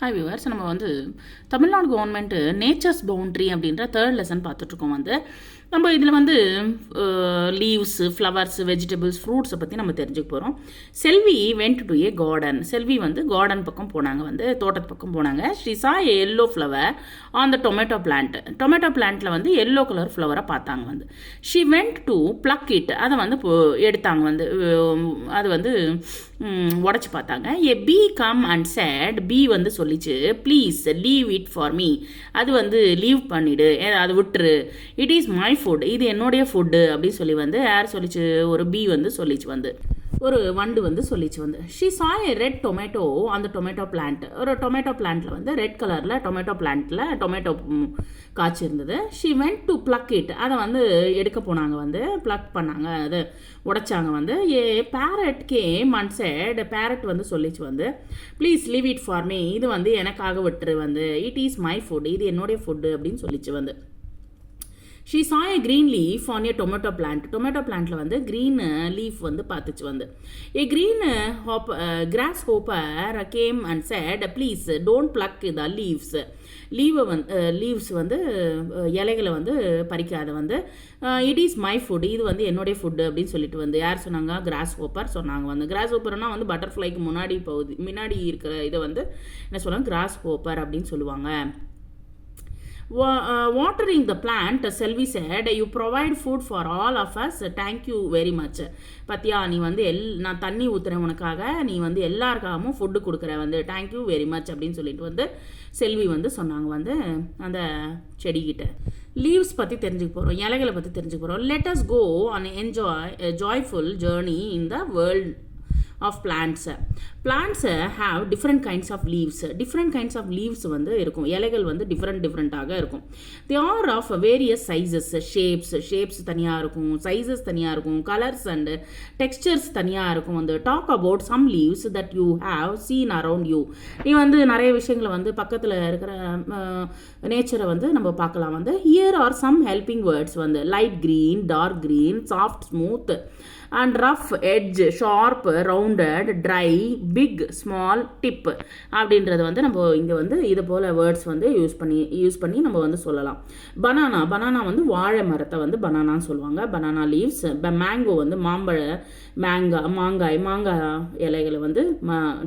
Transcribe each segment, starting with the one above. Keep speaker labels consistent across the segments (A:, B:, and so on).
A: Hi viewers, நம்ம வந்து Tamil Nadu government nature's boundary அப்படின்ற தேர்ட் லெசன் பார்த்துட்ருக்கோம். நம்ம இதில் வந்து லீவ்ஸு, ஃப்ளவர்ஸு, வெஜிடபிள்ஸ், ஃப்ரூட்ஸை பற்றி நம்ம தெரிஞ்சுக்க போகிறோம். Selvi went to a garden. Selvi வந்து கார்டன் பக்கம் போனாங்க, தோட்டத்து பக்கம் போனாங்க. She saw a yellow flower on the tomato plant. Tomato பிளான்ட்டில் வந்து எல்லோ கலர் ஃப்ளவரை பார்த்தாங்க. She went to pluck it. அதை வந்து எடுத்தாங்க. அது வந்து உடச்சி பார்த்தாங்க. A bee come and said. Bee வந்து சொல்லிச்சு, please leave it for me. அது வந்து லீவ் பண்ணிவிடு, அது விட்டுரு. It is my food. இது என்னுடைய ஃபுட்டு அப்படின்னு சொல்லி யார் சொல்லிச்சு? ஒரு பி வந்து சொல்லிச்சு. ஒரு வண்டு வந்து சொல்லிச்சு. She saw a red tomato அந்த டொமேட்டோ பிளான்ட். ஒரு டொமேட்டோ பிளான்ட்டில் ரெட் கலரில் டொமேட்டோ பிளான்ட்டில் டொமேட்டோ காய்ச்சி இருந்தது. She went to pluck it. அதை எடுக்க போனாங்க, ப்ளக் பண்ணாங்க, அது உடைச்சாங்க. A parrot came and said. Parrot வந்து சொல்லிச்சு, please leave it for me. இது எனக்காக விட்டுரு. It is my food. இது என்னுடைய ஃபுட்டு அப்படின்னு சொல்லிச்சு. She saw a green leaf on a tomato plant. Tomato பிளான்ட்டில் க்ரீன் லீஃப் பார்த்துச்சு. A green grasshopper came and said, please don't pluck the leaves. Leaves இலைகளை பறிக்காத. It is my food. இது என்னுடைய ஃபுட்டு அப்படின்னு சொல்லிட்டு யார் சொன்னாங்க? கிராஸ் ஹோப்பர் சொன்னாங்க. கிராஸ் ஹோப்பர்னா பட்டர்ஃப்ளைக்கு முன்னாடி இருக்கிற இதை என்ன சொல்லுவாங்க? கிராஸ் ஹோப்பர் அப்படின்னு சொல்லுவாங்க. Watering the plant, Selvi said, you provide food for all of us. Thank you very much. பத்தியா, நீ நான் தண்ணி ஊற்றுறேன் உனக்காக, நீ எல்லாருக்காகவும் ஃபுட்டு கொடுக்குற. தேங்க்யூ வெரி மச் அப்படின்னு சொல்லிட்டு செல்வி சொன்னாங்க அந்த செடிக்கிட்ட. லீவ்ஸ் பற்றி தெரிஞ்சுக்க போகிறோம், இலைகளை பற்றி தெரிஞ்சுக்க போகிறோம். Let us go and enjoy joyful journey in the world of plants. Plants have different kinds of leaves. Different kinds of leaves இருக்கும். இலைகள் டிஃப்ரெண்ட்டாக இருக்கும். They are of various sizes, shapes தனியாக இருக்கும், sizes தனியாக இருக்கும், colors and textures தனியாக இருக்கும். Talk about some leaves that you have seen around you. நீ நிறைய விஷயங்களை பக்கத்தில் இருக்கிற நேச்சரை நம்ம பார்க்கலாம். Here are some helping words. Light green, dark green, soft, smooth and rough edge, sharp, rounded, dry, big, small, tip அப்படின்றது நம்ம இங்கே இது போல் வேர்ட்ஸ் யூஸ் பண்ணி நம்ம சொல்லலாம். பனானா வாழை மரத்தை பனானான்னு சொல்லுவாங்க. Banana leaves. மேங்கோ மாங்காய் இலைகளை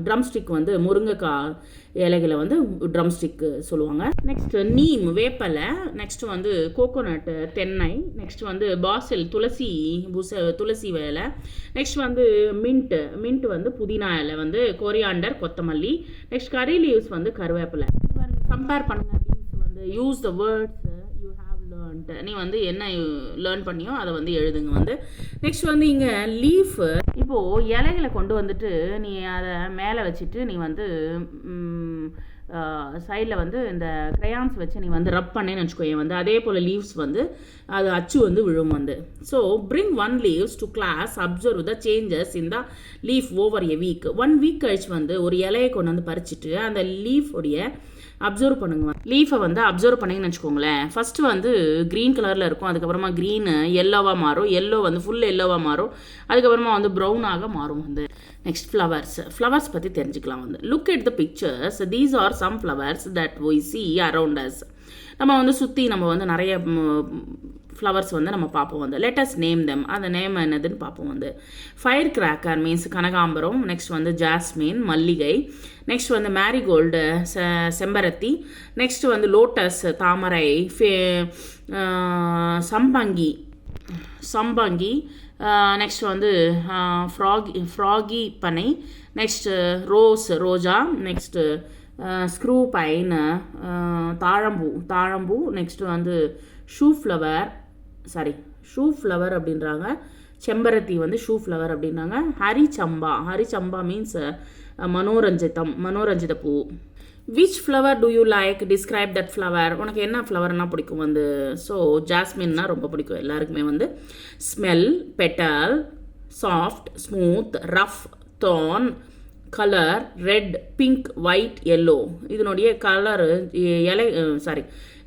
A: ட்ரம்ஸ்டிக் முருங்கைக்காய் இலைகளை ட்ரம்ஸ்டிக் சொல்லுவாங்க. நெக்ஸ்ட் நீம் வேப்பலை. நெக்ஸ்ட் கோகோனட் தென்னை. நெக்ஸ்ட் பாசில் துளசி இலை. நெக்ஸ்ட் மின்ட் புதினா இலை. கொரியாண்டர் கொத்தமல்லி. நெக்ஸ்ட் கரி லீவ்ஸ் கருவேப்பிலை. கம்பேர் பண்ணுங்க. Leaves use the words you have learnt. நீ என்ன லேர்ன் பண்ணியோ அதை எழுதுங்க. நெக்ஸ்ட் இங்கே லீஃப். இப்போது இலைகளை கொண்டு நீ அதை மேலே வச்சுட்டு நீ சைடில் இந்த க்ரையான்ஸ் வச்சு நீ ரப் பண்ணேன்னு வச்சுக்கோங்க. அதே போல் லீவ்ஸ் அது அச்சு விழும். So bring one leaves to class, observe the changes in the leaf over a week. 1 week கழிச்சு ஒரு இலையை கொண்டு பறிச்சுட்டு அந்த லீஃபோடைய அப்சர்வ் பண்ணுங்க. லீஃபை அப்சர்வ் பண்ணிங்கன்னு வச்சுக்கோங்களேன். ஃபஸ்ட்டு க்ரீன் கலரில் இருக்கும், அதுக்கப்புறமா க்ரீன் எல்லோவாக மாறும், எல்லோ ஃபுல் எல்லோவாக மாறும், அதுக்கப்புறமா ப்ரௌனாக மாறும். நெக்ஸ்ட் ஃப்ளவர்ஸ் பற்றி தெரிஞ்சுக்கலாம். Look at the pictures. These are some flowers that we see around us. நம்ம சுற்றி நம்ம நிறைய ஃப்ளவர்ஸ் நம்ம பார்ப்போம். Let's name them. அந்த நேம் என்னதுன்னு பார்ப்போம். ஃபயர் கிராக்கர் மீன்ஸ் கனகாம்பரம். நெக்ஸ்ட் ஜாஸ்மின் மல்லிகை. நெக்ஸ்ட் மேரிகோல்டு செம்பருத்தி. நெக்ஸ்ட் லோட்டஸ் தாமரை. சம்பங்கி. நெக்ஸ்ட் ஃப்ராகி பனை. நெக்ஸ்ட் ரோஜா. நெக்ஸ்ட் ஸ்க்ரூ பைன் தாழம்பூ. நெக்ஸ்ட் ஷூ ஃப்ளவர் அப்படின்றாங்க. செம்பருத்தி ஷூ ஃப்ளவர் அப்படின்றாங்க. ஹரிச்சம்பா மீன்ஸ் மனோரஞ்சித பூ. Which flower do you like? Describe that flower. உனக்கு என்ன ஃப்ளவர்னா பிடிக்கும்? ஸோ ஜாஸ்மின்னா ரொம்ப பிடிக்கும் எல்லாருக்குமே. Smell, petal, soft, smooth, rough, thorn, colour, red, pink, white, yellow. இதனுடைய கலரு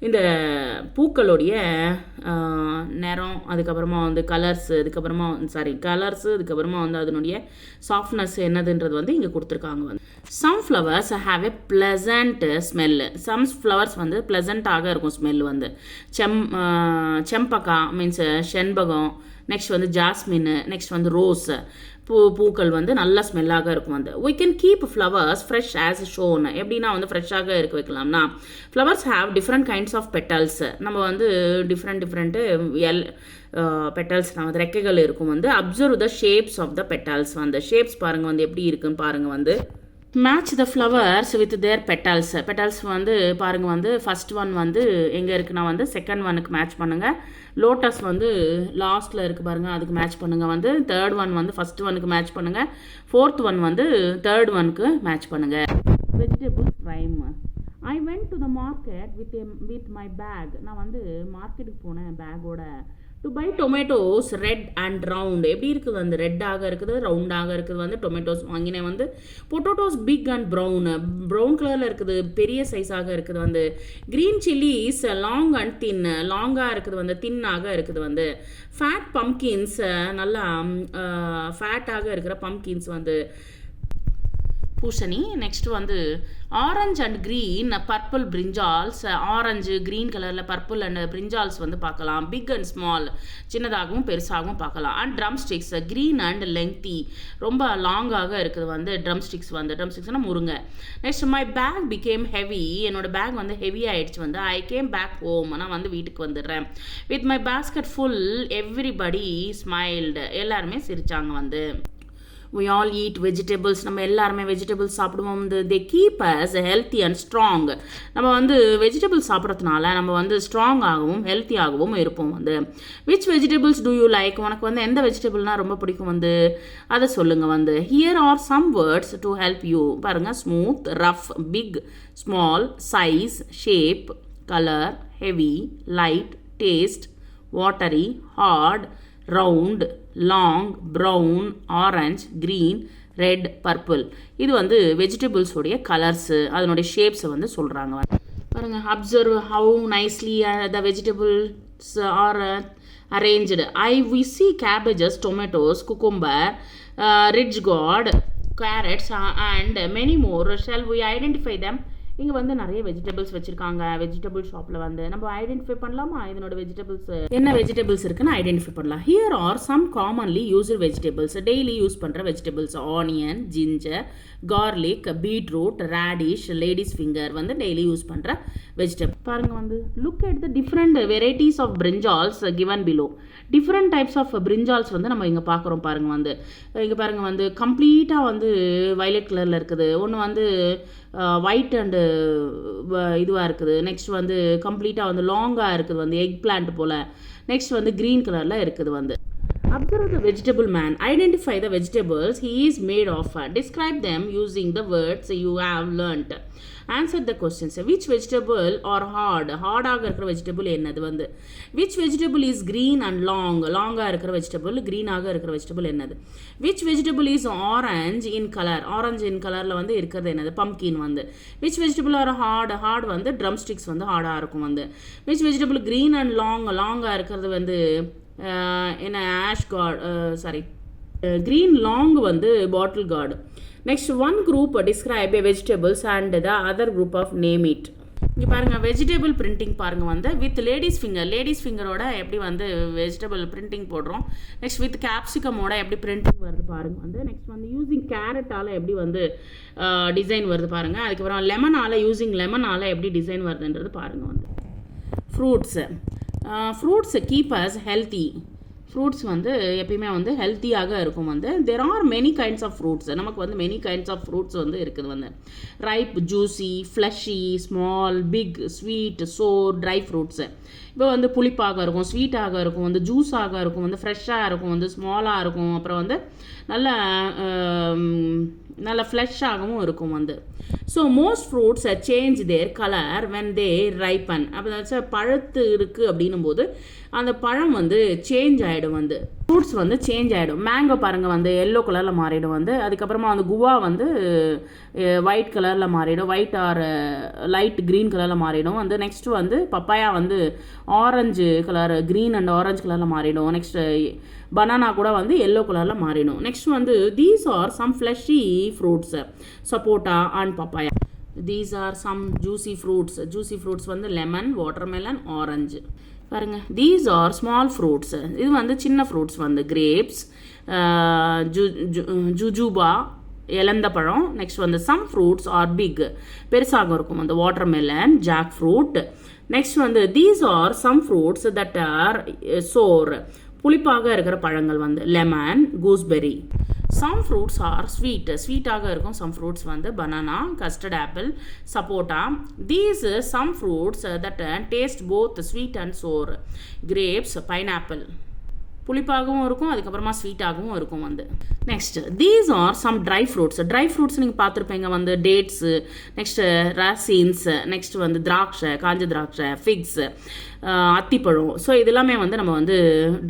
A: இந்த பூக்களுடைய நிறம், அதுக்கப்புறமா வந்து கலர்ஸு, அதுக்கப்புறமா வந்து அதனுடைய சாஃப்ட்னஸ் என்னதுன்றது வந்து இங்கே கொடுத்துருக்காங்க. வந்து some flowers have a pleasant smell. Some flowers வந்து ப்ளசண்ட்டாக இருக்கும் ஸ்மெல். வந்து செம்பக்கா மீன்ஸ் செண்பகம், நெக்ஸ்ட் வந்து ஜாஸ்மின், நெக்ஸ்ட் வந்து ரோஸ் பூக்கள் வந்து நல்ல ஸ்மெல்லாக இருக்கும். வந்து we can keep flowers fresh as shown. எப்படின்னா வந்து ஃப்ரெஷ்ஷாக இருக்க வைக்கலாம்னா, flowers have different kinds of petals. நம்ம வந்து டிஃப்ரெண்ட்டு பெட்டல்ஸ் வந்து ரெக்கைகள் இருக்கும். வந்து observe the shapes of the petals. வந்து ஷேப்ஸ் பாருங்கள் வந்து எப்படி இருக்குன்னு பாருங்கள். வந்து match the flowers with their petals வந்து பாருங்கள். வந்து ஃபர்ஸ்ட் ஒன் வந்து எங்கே இருக்குன்னா வந்து செகண்ட் ஒனுக்கு மேட்ச் பண்ணுங்கள். லோட்டஸ் வந்து லாஸ்ட்டில் இருக்குது பாருங்கள், அதுக்கு மேட்ச் பண்ணுங்கள். வந்து தேர்ட் ஒன் வந்து ஃபர்ஸ்ட் ஒனுக்கு மேட்ச் பண்ணுங்கள். ஃபோர்த் ஒன் வந்து தேர்ட் ஒனுக்கு மேட்ச் பண்ணுங்கள். Vegetables rhyme. I went to the market with my bag. நான் வந்து மார்க்கெட்டுக்கு போனேன் பேக்கோட. To buy tomatoes red and round. எப்படி இருக்குது வந்து ரெட்டாக இருக்குது, ரவுண்டாக இருக்குது. வந்து டொமேட்டோஸ் வாங்கினேன். வந்து பொட்டோட்டோஸ் பிக் அண்ட் ப்ரௌன் கலரில் இருக்குது, பெரிய சைஸாக இருக்குது. வந்து green chillies long and thin, லாங்காக இருக்குது, வந்து தின்னாக இருக்குது. வந்து ஃபேட் பம்கின்ஸ், நல்லா ஃபேட்டாக இருக்கிற பம்கின்ஸ் வந்து பூசணி. நெக்ஸ்ட் வந்து orange and green purple brinjals. Orange green கலரில் பர்பிள் அண்ட் பிரிஞ்சால்ஸ் வந்து பார்க்கலாம். பிக் அண்ட் ஸ்மால், சின்னதாகவும் பெருசாகவும் பார்க்கலாம். And drumsticks green and lengthy, ரொம்ப லாங்காக இருக்குது. வந்து ட்ரம் ஸ்டிக்ஸ்னால் முருங்கை. Next my bag became heavy. என்னோட பேக் வந்து ஹெவி ஆகிடுச்சு. வந்து ஐ கேம் பேக் ஹோம். நான் வந்து வீட்டுக்கு வந்துடுறேன். With my basket full everybody smiled. எல்லாருமே சிரிச்சாங்க. வந்து we all eat vegetables. நம்ம எல்லாருமே வெஜிடபிள்ஸ் சாப்பிடுவோம். வந்து they keep us healthy and strong. நம்ம வந்து வெஜிடபிள்ஸ் சாப்பிட்றதுனால நம்ம வந்து ஸ்ட்ராங்காகவும் ஹெல்த்தியாகவும் இருப்போம். வந்து which vegetables do you like? உனக்கு வந்து எந்த வெஜிடபிள்னால் ரொம்ப பிடிக்கும்? வந்து அதை சொல்லுங்கள். வந்து here are some words to help you. பாருங்கள், smooth, rough, big, small, size, shape, colour, heavy, light, taste, watery, hard, round, long, brown, orange, green, red, purple. இது வந்து வெஜிடபிள்ஸோடைய கலர்ஸு, அதனுடைய ஷேப்ஸை வந்து சொல்கிறாங்க. பாருங்கள், observe how nicely the vegetables are arranged. we see cabbages, tomatoes, cucumber, ridge gourd, carrots and many more. Shall we identify them? இங்கே வந்து நிறைய வெஜிடபிள்ஸ் வச்சுருக்காங்க. வெஜிடபிள் ஷாப்பில் வந்து நம்ம ஐடென்டிஃபை பண்ணலாமா? இதனோட வெஜிடபிள்ஸ் என்ன வெஜிடபிள்ஸ் இருக்குன்னு ஐடென்டிஃபை பண்ணலாம். Here are some commonly used vegetables. Daily use பண்ணுற vegetables: onion, ginger, garlic, beetroot, radish, ladies finger. வந்து டெய்லி யூஸ் பண்ணுற வெஜிடபிள். பாருங்கள், வந்து look at the different varieties of brinjals given below. Different types of brinjals வந்து நம்ம இங்கே பார்க்குறோம். பாருங்கள், வந்து இங்கே பாருங்கள், வந்து கம்ப்ளீட்டாக வந்து வயலட் கலரில் இருக்குது. ஒன்று வந்து ஒயிட் அண்டு இதுவாக இருக்குது. நெக்ஸ்ட் வந்து கம்ப்ளீட்டாக வந்து லாங்காக இருக்குது, வந்து எக் பிளான்ட் போல். நெக்ஸ்ட் வந்து க்ரீன் கலரில் இருக்குது. வந்து observe the vegetable man. Identify the vegetables he is made of. Describe them using the words you have learnt. Answer the questions. Which vegetable or hard-ஆக இருக்கிற வெஜிடபிள் என்னது? வந்து which vegetable is green and லாங்காக இருக்கிற vegetable, க்ரீனாக இருக்கிற vegetable என்னது? which vegetable is orange in color? Orange இன் கலரில் வந்து இருக்கிறது என்னது? பம்கின். வந்து which vegetable are hard வந்து ட்ரம் ஸ்டிக்ஸ் வந்து ஹார்டாக இருக்கும். வந்து which vegetable green and லாங்காக இருக்கிறது வந்து என்ன? ஆஷ் கார்டு, க்ரீன் லாங் வந்து bottle gourd. Next one group describe vegetables and the other group of name it. இங்கே பாருங்கள், வெஜிடபிள் பிரிண்டிங் பாருங்கள். வந்து வித் லேடிஸ் ஃபிங்கரோட எப்படி வந்து வெஜிடபிள் பிரிண்டிங் போடுறோம். நெக்ஸ்ட் வித் கேப்சிகமோட எப்படி பிரிண்டிங் வருது பாருங்கள். வந்து நெக்ஸ்ட் வந்து யூஸிங் கேரட்டால் எப்படி வந்து டிசைன் வருது பாருங்கள். அதுக்கப்புறம் லெமனால் எப்படி டிசைன் வருதுன்றது பாருங்கள். வந்து fruits keep us healthy. Fruits வந்து எப்பயுமே வந்து ஹெல்த்தியாக இருக்கும். வந்து there are many kinds of fruits. நமக்கு வந்து மெனி கைண்ட்ஸ் ஆஃப் ஃப்ரூட்ஸ் வந்து இருக்குது. வந்து ripe, juicy, fleshy, small, big, sweet, sour, dry fruits. இப்போ வந்து புளிப்பாக இருக்கும், ஸ்வீட்டாக இருக்கும், வந்து ஜூஸாக இருக்கும், வந்து ஃப்ரெஷ்ஷாக இருக்கும், வந்து ஸ்மாலாக இருக்கும், அப்புறம் வந்து நல்ல ஃப்ளஷ்ஷாகவும் இருக்கும். வந்து so most fruits change their colour when they ripen. அப்போ பழுத்து இருக்குது அப்படின்னும் போது அந்த பழம் வந்து சேஞ்ச் ஆகிடும், வந்து ஃப்ரூட்ஸ் வந்து சேஞ்ச் ஆகிடும். மேங்கோ பாருங்கள் வந்து எல்லோ கலரில் மாறிடும் வந்து. அதுக்கப்புறமா வந்து குவா வந்து ஒயிட் கலரில் மாறிடும், ஒயிட் ஆர் லைட் க்ரீன் கலரில் மாறிடும் வந்து. நெக்ஸ்ட்டு வந்து பப்பாயா வந்து orange colour, green and orange கலரில் மாறிடும். நெக்ஸ்ட்டு பனானா கூட வந்து எல்லோ கலரில் மாறிடும். நெக்ஸ்ட் வந்து these are some fleshy fruits, sapota and papaya. These are some juicy fruits. Juicy fruits வந்து லெமன், வாட்டர்மெலன், ஆரஞ்சு. பாருங்க, தீஸ் ஆர் ஸ்மால் ஃப்ரூட்ஸ். இது வந்து சின்ன ஃப்ரூட்ஸ் வந்து கிரேப்ஸ், ஜுஜுபா இலந்த பழம். நெக்ஸ்ட் வந்து சம் ஃப்ரூட்ஸ் ஆர் பிக், பெருசாக இருக்கும் வந்து வாட்டர்மெலன், ஜாக் ஃப்ரூட். நெக்ஸ்ட் வந்து these are some fruits that are sour, புளிப்பாக இருக்கிற பழங்கள் வந்து lemon, gooseberry. Some fruits are sweet, ஸ்வீட்டாக இருக்கும் சம் ஃப்ரூட்ஸ் வந்து banana, custard apple, sapota. These some fruits that taste both sweet and sour, grapes, pineapple. புளிப்பாகவும் இருக்கும், அதுக்கப்புறமா ஸ்வீட்டாகவும் இருக்கும் வந்து. Next these are some dry fruits. Dry fruits நீங்கள் பார்த்துருப்பீங்க வந்து டேட்ஸு, நெக்ஸ்ட்டு ரசின்ஸ், நெக்ஸ்ட் வந்து திராட்சை, காஞ்ச திராட்சை, ஃபிக்ஸ், அத்திப்பழம். ஸோ இதெல்லாமே வந்து நம்ம வந்து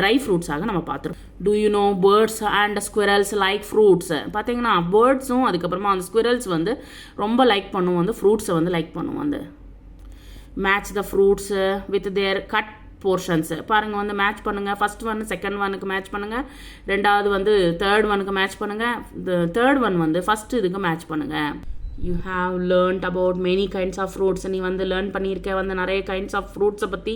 A: ட்ரை ஃப்ரூட்ஸாக நம்ம பார்த்துருக்கோம். Do you know birds and squirrels like fruits? பார்த்தீங்கன்னா பேர்ட்ஸும் அதுக்கப்புறமா அந்த ஸ்குவரல்ஸ் வந்து ரொம்ப லைக் பண்ணுவோம் வந்து ஃப்ரூட்ஸை வந்து லைக் பண்ணுவோம் வந்து. Match the fruits with their cut portions பாருங்கள் வந்து மேட்ச் பண்ணுங்கள். ஃபஸ்ட் ஒன் செகண்ட் ஒனுக்கு மேட்ச் பண்ணுங்கள், ரெண்டாவது வந்து தேர்ட் ஒனுக்கு மேட்ச் பண்ணுங்கள், தேர்ட் ஒன் வந்து ஃபஸ்ட்டு இதுக்கு மேட்ச் பண்ணுங்கள். You have learnt about many kinds of fruits. நீ வந்து லேர்ன் பண்ணியிருக்க வந்து நிறைய கைண்ட்ஸ் ஆஃப் ஃப்ரூட்ஸை பற்றி.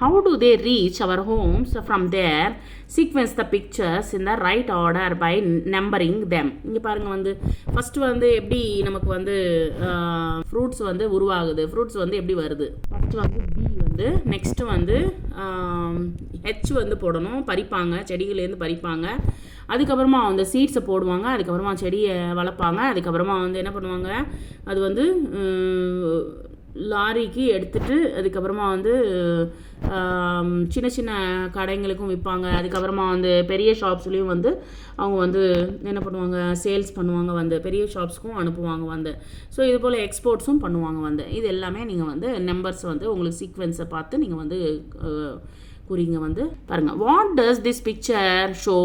A: How do they reach our homes? From their sequence the pictures in the right order by numbering them. இங்கே பாருங்கள் வந்து ஃபஸ்ட்டு வந்து எப்படி நமக்கு வந்து ஃப்ரூட்ஸ் வந்து உருவாகுது, ஃப்ரூட்ஸ் வந்து எப்படி வருது. ஃபஸ்ட்டு வந்து பி வந்து, நெக்ஸ்ட்டு வந்து ஹெச் வந்து போடணும், பறிப்பாங்க, செடிகள்லேருந்து பறிப்பாங்க. அதுக்கப்புறமா வந்து சீட்ஸை போடுவாங்க, அதுக்கப்புறமா செடியை வளர்ப்பாங்க. அதுக்கப்புறமா வந்து என்ன பண்ணுவாங்க, அது வந்து லாரிக்கு எடுத்துகிட்டு அதுக்கப்புறமா வந்து சின்ன சின்ன கடைங்களுக்கும் விற்பாங்க. அதுக்கப்புறமா வந்து பெரிய ஷாப்ஸ்லேயும் வந்து அவங்க வந்து என்ன பண்ணுவாங்க, சேல்ஸ் பண்ணுவாங்க வந்து, பெரிய ஷாப்ஸ்க்கும் அனுப்புவாங்க வந்து. ஸோ இது போல் எக்ஸ்போர்ட்ஸும் பண்ணுவாங்க வந்து. இது எல்லாமே நீங்கள் வந்து நம்பர்ஸ் வந்து உங்களுக்கு சீக்வென்ஸை பார்த்து நீங்கள் வந்து குறிங்க வந்து பாருங்கள். What does this picture show?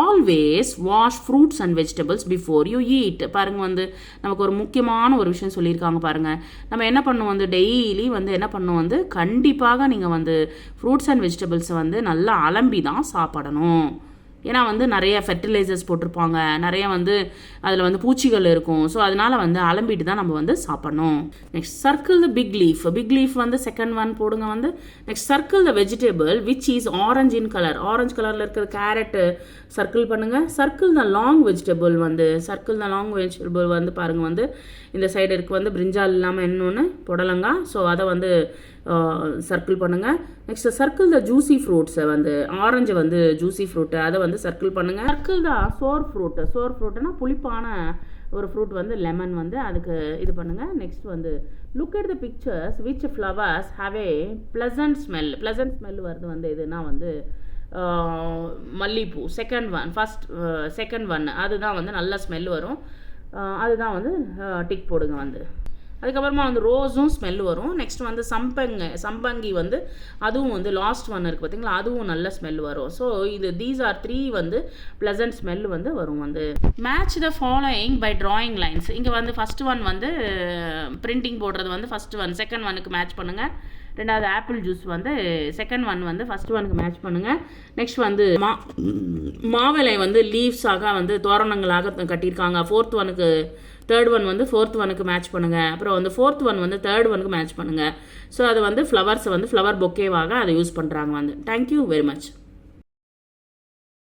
A: Always wash fruits and vegetables before you eat. பாருங்கள் வந்து நமக்கு ஒரு முக்கியமான ஒரு விஷயம் சொல்லியிருக்காங்க பாருங்கள். நம்ம என்ன பண்ணுவோம் வந்து டெய்லி வந்து என்ன பண்ணுவோம் வந்து கண்டிப்பாக நீங்கள் வந்து ஃப்ரூட்ஸ் அண்ட் வெஜிடபிள்ஸை வந்து நல்லா அலம்பி தான் சாப்பிடணும். ஏன்னா வந்து நிறைய ஃபெர்டிலைசர்ஸ் போட்டிருப்பாங்க, நிறைய வந்து அதில் வந்து பூச்சிகள் இருக்கும். ஸோ அதனால் வந்து அலம்பிட்டு தான் நம்ம வந்து சாப்பிடணும். Next circle the big leaf. Big leaf வந்து செகண்ட் ஒன் போடுங்க வந்து. Next circle the vegetable which is orange in colour. Orange கலரில் இருக்கிற கேரட்டு சர்க்கிள் பண்ணுங்கள். சர்க்கிள் த லாங் வெஜிடபிள் வந்து, சர்க்கிள் த லாங் வெஜிடபிள் வந்து பாருங்கள் வந்து இந்த சைடு இருக்குது வந்து பிரிஞ்சால் இல்லாமல் இன்னொன்று புடலங்கா. ஸோ அதை வந்து சர்க்கிள் பண்ணுங்கள். நெக்ஸ்ட் சர்க்கிள் த ஜூசி ஃப்ரூட்ஸை வந்து, ஆரஞ்சு வந்து ஜூசி ஃப்ரூட்டு, அதை வந்து சர்க்கிள் பண்ணுங்கள். சர்க்கிள் த சோர் ஃப்ரூட்டு. சோர் ஃப்ரூட்டுனா புளிப்பான ஒரு ஃப்ரூட் வந்து லெமன் வந்து, அதுக்கு இது பண்ணுங்கள். நெக்ஸ்ட் வந்து look at the pictures which flowers have a pleasant smell. Pleasant smell வருது வந்து எதுனா வந்து மல்லிகைப்பூ. செகண்ட் ஒன், செகண்ட் ஒன் அதுதான் வந்து நல்ல ஸ்மெல் வரும், அதுதான் வந்து டிக் போடுங்க வந்து. அதுக்கப்புறமா வந்து ரோஸும் ஸ்மெல் வரும். நெக்ஸ்ட் வந்து சம்பங்கி வந்து அதுவும் வந்து லாஸ்ட் ஒன் இருக்குது பார்த்தீங்களா, அதுவும் நல்ல ஸ்மெல் வரும். ஸோ இது தீஸ் ஆர் 3 வந்து ப்ளசன்ட் ஸ்மெல் வந்து வரும் வந்து. Match the following by drawing lines. இங்கே வந்து ஃபஸ்ட் ஒன் வந்து பிரிண்டிங் போடுறது வந்து ஃபஸ்ட் ஒன் செகண்ட் ஒனுக்கு மேட்ச் பண்ணுங்கள். ரெண்டாவது ஆப்பிள் ஜூஸ் வந்து செகண்ட் ஒன் வந்து ஃபஸ்ட் ஒனுக்கு மேட்ச் பண்ணுங்கள். நெக்ஸ்ட் வந்து மாவிலை வந்து லீவ்ஸாக வந்து தோரணங்களாக கட்டியிருக்காங்க. ஃபோர்த் ஒனுக்கு தேர்ட் ஒன் வந்து ஃபோர்த் ஒனுக்கு மேட்ச் பண்ணுங்கள். அப்புறம் வந்து ஃபோர்த் ஒன் வந்து தேர்ட் ஒனுக்கு மேட்ச் பண்ணுங்கள். ஸோ அது வந்து ஃப்ளவர்ஸை வந்து ஃப்ளவர் பொக்கேவாக அதை யூஸ் பண்ணுறாங்க வந்து. Thank you very much.